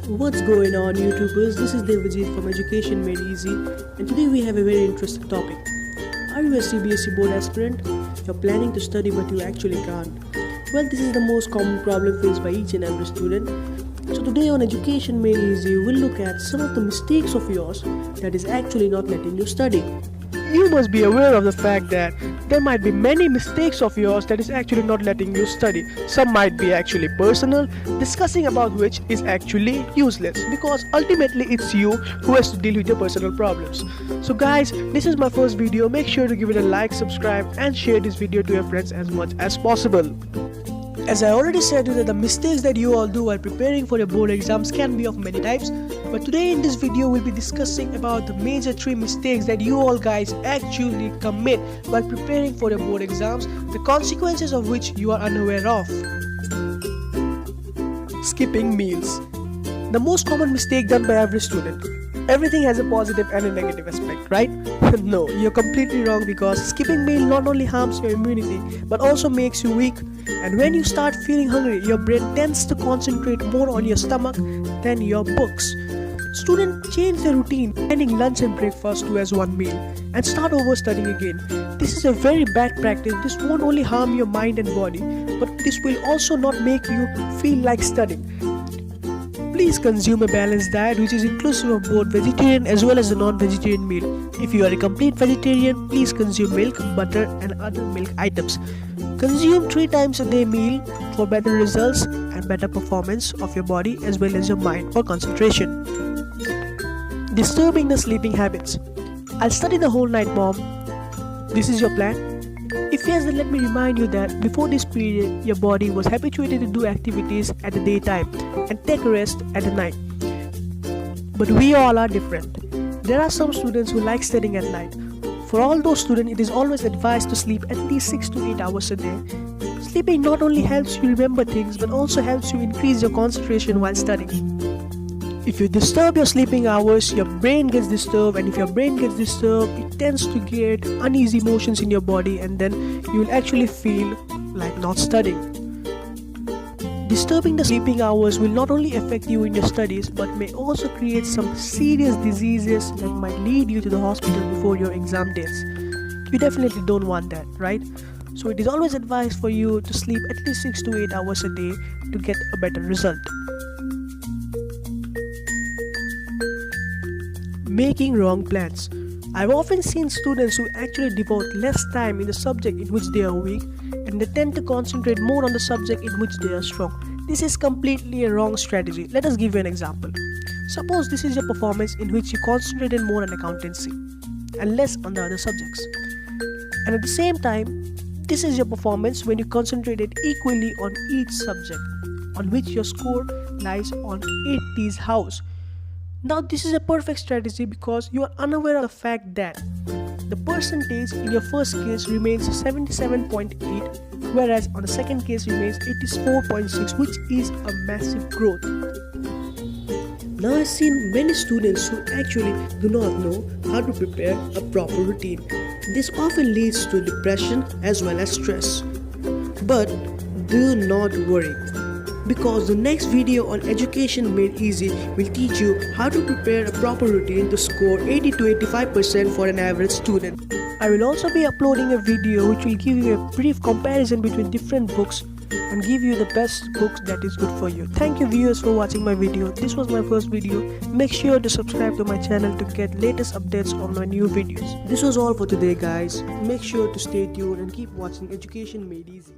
What's going on, YouTubers? This is Cbse from Education Made Easy, and today we have a very interesting topic. Are you a Cbse board aspirant? You're planning to study but you actually can't. Well, this is the most common problem faced by each and every student. So today on Education Made Easy, we'll look at some of the mistakes of yours that is actually not letting you study. You must be aware of the fact that there might be many mistakes of yours that is actually not letting you study. Some might be actually personal, discussing about which is actually useless, because ultimately it's you who has to deal with your personal problems. So guys, this is my first video. Make sure to give it a like, subscribe and share this video to your friends as much as possible. As I already said, that the mistakes that you all do while preparing for your board exams can be of many types, but today in this video we'll be discussing about the major 3 mistakes that you all guys actually commit while preparing for your board exams, the consequences of which you are unaware of. Skipping meals. The most common mistake done by every student. Everything has a positive and a negative aspect, right? No, you're completely wrong, because skipping meal not only harms your immunity but also makes you weak. And when you start feeling hungry, your brain tends to concentrate more on your stomach than your books. Students change their routine, ending lunch and breakfast to as one meal, and start over studying again. This is a very bad practice. This won't only harm your mind and body, but this will also not make you feel like studying. Please consume a balanced diet which is inclusive of both vegetarian as well as a non-vegetarian meal. If you are a complete vegetarian, please consume milk, butter and other milk items. Consume 3 times a day meal for better results and better performance of your body as well as your mind for concentration. Disturbing the sleeping habits. I'll study the whole night, mom. This is your plan? If yes, then let me remind you that before this period, your body was habituated to do activities at the daytime and take a rest at the night. But we all are different. There are some students who like studying at night. For all those students, it is always advised to sleep at least 6 to 8 hours a day. Sleeping not only helps you remember things but also helps you increase your concentration while studying. If you disturb your sleeping hours, your brain gets disturbed, and if your brain gets disturbed, it tends to get uneasy motions in your body, and then you will actually feel like not studying. Disturbing the sleeping hours will not only affect you in your studies but may also create some serious diseases that might lead you to the hospital before your exam dates. You definitely don't want that, right? So it is always advised for you to sleep at least 6 to 8 hours a day to get a better result. Making wrong plans. I've often seen students who actually devote less time in the subject in which they are weak, and they tend to concentrate more on the subject in which they are strong. This is completely a wrong strategy. Let us give you an example. Suppose this is your performance in which you concentrated more on accountancy and less on the other subjects. And at the same time, this is your performance when you concentrated equally on each subject, on which your score lies on 80's house. Now this is a perfect strategy because you are unaware of the fact that the percentage in your first case remains 77.8, whereas on the second case remains 84.6, which is a massive growth. Now I've seen many students who actually do not know how to prepare a proper routine. This often leads to depression as well as stress. But do not worry, because the next video on Education Made Easy will teach you how to prepare a proper routine to score 80 to 85% for an average student. I will also be uploading a video which will give you a brief comparison between different books and give you the best books that is good for you. Thank you viewers for watching my video. This was my first video. Make sure to subscribe to my channel to get latest updates on my new videos. This was all for today, guys. Make sure to stay tuned and keep watching Education Made Easy.